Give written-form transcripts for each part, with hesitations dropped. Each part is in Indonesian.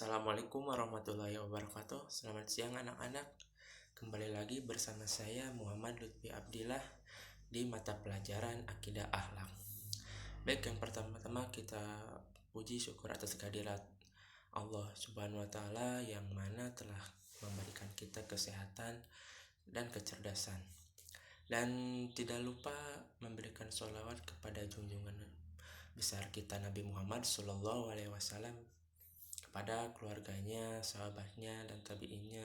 Assalamualaikum warahmatullahi wabarakatuh. Selamat siang anak-anak. Kembali lagi bersama saya Muhammad Lutfi Abdillah di mata pelajaran Akidah Akhlak. Baik, yang pertama-tama kita puji syukur atas kehadirat Allah Subhanahu wa taala yang mana telah memberikan kita kesehatan dan kecerdasan. Dan tidak lupa memberikan sholawat kepada junjungan besar kita Nabi Muhammad SAW, kepada keluarganya, sahabatnya, dan tabi'innya,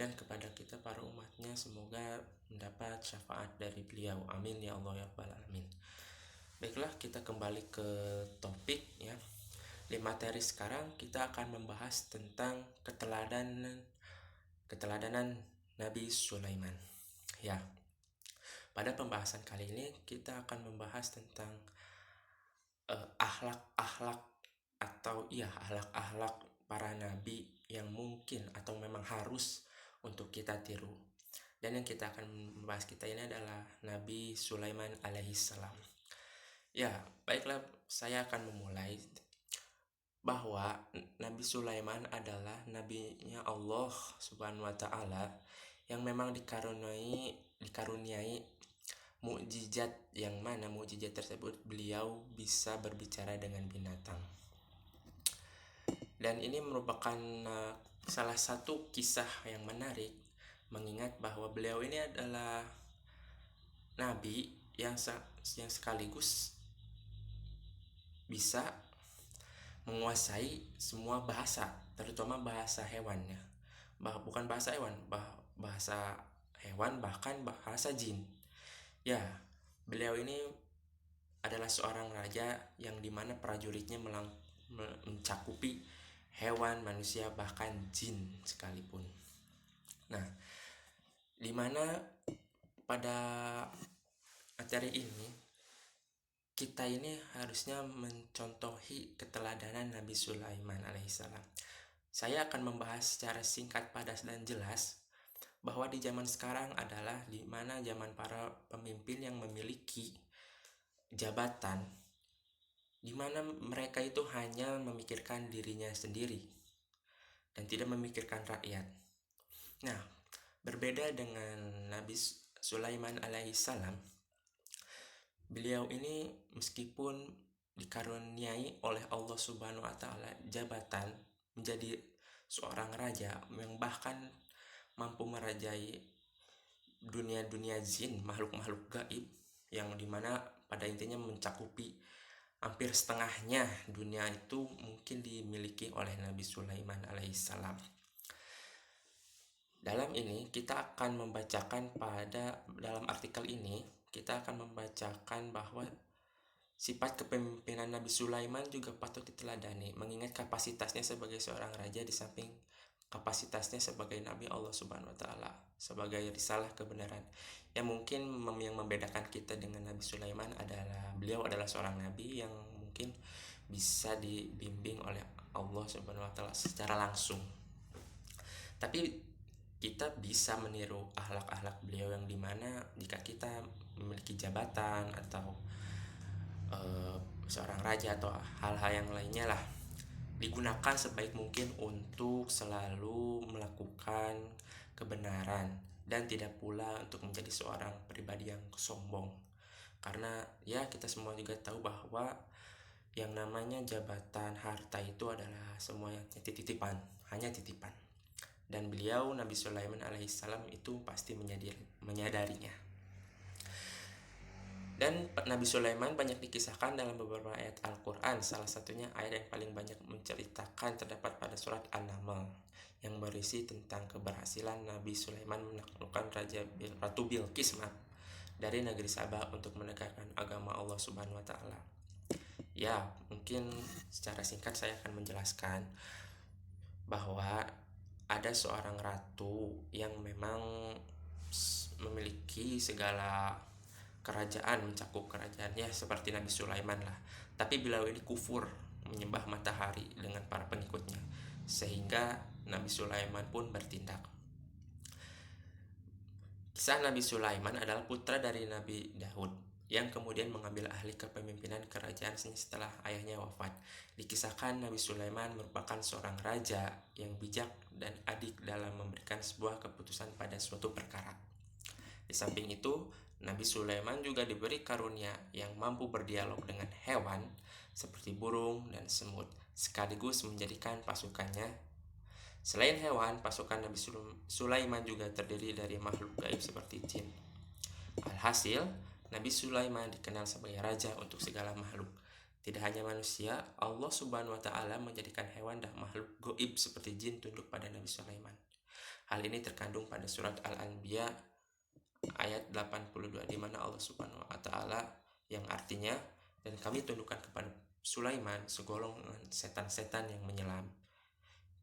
dan kepada kita para umatnya. Semoga mendapat syafaat dari beliau. Amin ya Allah ya Rabbal Alamin. Baiklah, kita kembali ke topik ya. Di materi sekarang kita akan membahas tentang keteladanan Nabi Sulaiman. Ya, pada pembahasan kali ini kita akan membahas tentang akhlak-akhlak akhlak-akhlak para nabi yang mungkin atau memang harus untuk kita tiru. Dan yang kita akan membahas ini adalah Nabi Sulaiman alaihissalam. Ya, baiklah, saya akan memulai bahwa Nabi Sulaiman adalah nabinya Allah Subhanahu wa taala yang memang dikaruniai mukjizat, yang mana mukjizat tersebut beliau bisa berbicara dengan binatang. Dan ini merupakan salah satu kisah yang menarik, mengingat bahwa beliau ini adalah nabi yang sekaligus bisa menguasai semua bahasa, terutama bahasa hewannya. Bukan bahasa hewan, bahasa hewan, bahkan bahasa jin. Ya, beliau ini adalah seorang raja yang dimana prajuritnya mencakupi hewan, manusia, bahkan jin sekalipun. Nah, dimana pada materi ini kita ini harusnya mencontohi keteladanan Nabi Sulaiman alaihissalam. Saya akan membahas secara singkat, padat, dan jelas bahwa di zaman sekarang adalah di mana zaman para pemimpin yang memiliki jabatan, di mana mereka itu hanya memikirkan dirinya sendiri dan tidak memikirkan rakyat. Nah, berbeda dengan Nabi Sulaiman alaihissalam, beliau ini meskipun dikaruniai oleh Allah Subhanahu wa taala jabatan menjadi seorang raja yang bahkan mampu merajai dunia jin, makhluk-makhluk gaib, yang dimana pada intinya mencakupi hampir setengahnya dunia itu mungkin dimiliki oleh Nabi Sulaiman alaihissalam. Dalam ini kita akan membacakan dalam artikel ini kita akan membacakan bahwa sifat kepemimpinan Nabi Sulaiman juga patut diteladani, mengingat kapasitasnya sebagai seorang raja di samping kapasitasnya sebagai Nabi Allah Subhanahu wa taala, sebagai risalah kebenaran. Yang mungkin yang membedakan kita dengan Nabi Sulaiman adalah beliau adalah seorang nabi yang mungkin bisa dibimbing oleh Allah Subhanahu wa taala secara langsung. Tapi kita bisa meniru akhlak-akhlak beliau yang dimana jika kita memiliki jabatan atau seorang raja atau hal-hal yang lainnya lah, digunakan sebaik mungkin untuk selalu melakukan kebenaran dan tidak pula untuk menjadi seorang pribadi yang sombong. Karena ya kita semua juga tahu bahwa yang namanya jabatan, harta itu adalah semuanya titipan, hanya titipan. Dan beliau Nabi Sulaiman alaihissalam itu pasti menyadarinya. Dan Nabi Sulaiman banyak dikisahkan dalam beberapa ayat Al-Quran. Salah satunya ayat yang paling banyak menceritakan terdapat pada surat An-Naml, yang berisi tentang keberhasilan Nabi Sulaiman menaklukkan Ratu Bilqis dari negeri Sabah untuk menegakkan agama Allah Subhanahu wa taala. Ya, mungkin secara singkat saya akan menjelaskan bahwa ada seorang ratu yang memang memiliki segala kerajaan, mencakup kerajaannya seperti Nabi Sulaiman lah. Tapi beliau ini kufur, menyembah matahari dengan para pengikutnya, sehingga Nabi Sulaiman pun bertindak. Kisah Nabi Sulaiman adalah putra dari Nabi Daud. yang kemudian mengambil alih kepemimpinan kerajaan setelah ayahnya wafat. Dikisahkan Nabi Sulaiman merupakan seorang raja yang bijak dan adik dalam memberikan sebuah keputusan pada suatu perkara. Di samping itu, Nabi Sulaiman juga diberi karunia yang mampu berdialog dengan hewan seperti burung dan semut, sekaligus menjadikan pasukannya. Selain hewan, pasukan Nabi Sulaiman juga terdiri dari makhluk gaib seperti jin. Alhasil, Nabi Sulaiman dikenal sebagai raja untuk segala makhluk. Tidak hanya manusia, Allah Subhanahu wa Ta'ala menjadikan hewan dan makhluk gaib seperti jin tunduk pada Nabi Sulaiman. Hal ini terkandung pada surat Al-Anbiya ayat 82, di mana Allah Subhanahu wa Ta'ala yang artinya, dan kami tundukkan kepada Sulaiman segolongan setan-setan yang menyelam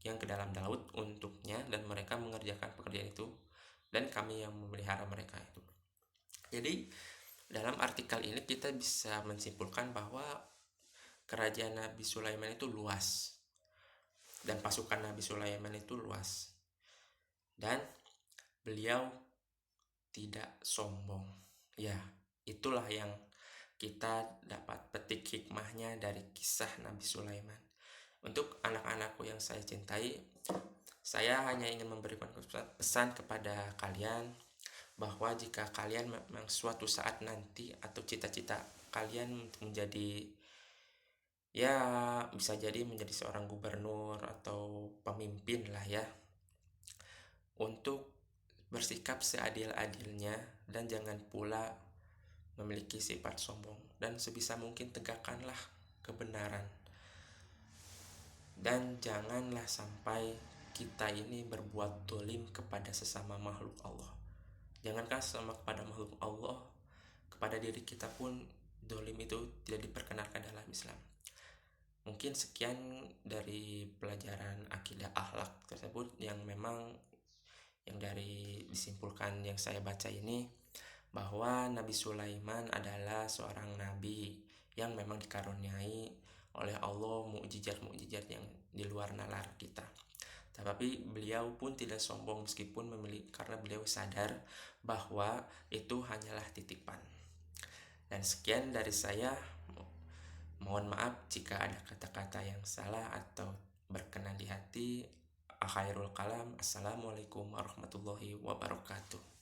yang ke dalam laut untuknya, dan mereka mengerjakan pekerjaan itu, dan kami yang memelihara mereka itu. Jadi dalam artikel ini kita bisa menyimpulkan bahwa kerajaan Nabi Sulaiman itu luas dan pasukan Nabi Sulaiman itu luas, dan beliau tidak sombong. Ya, itulah yang kita dapat petik hikmahnya dari kisah Nabi Sulaiman. Untuk anak-anakku yang saya cintai, saya hanya ingin memberikan pesan kepada kalian bahwa jika kalian memang suatu saat nanti atau cita-cita kalian menjadi, ya bisa jadi menjadi seorang gubernur atau pemimpin lah ya, untuk bersikap seadil-adilnya dan jangan pula memiliki sifat sombong, dan sebisa mungkin tegakkanlah kebenaran. Dan janganlah sampai kita ini berbuat dolim kepada sesama makhluk Allah. Jangankan sesama kepada makhluk Allah, kepada diri kita pun dolim itu tidak diperkenalkan dalam Islam. Mungkin sekian dari pelajaran akidah akhlak tersebut yang memang yang dari disimpulkan yang saya baca ini, bahwa Nabi Sulaiman adalah seorang nabi yang memang dikaruniai oleh Allah mukjizat-mukjizat yang di luar nalar kita. Tapi beliau pun tidak sombong meskipun karena beliau sadar bahwa itu hanyalah titipan. Dan sekian dari saya. Mohon maaf jika ada kata-kata yang salah atau berkenan di hati. Akhirul kalam. Assalamualaikum warahmatullahi wabarakatuh.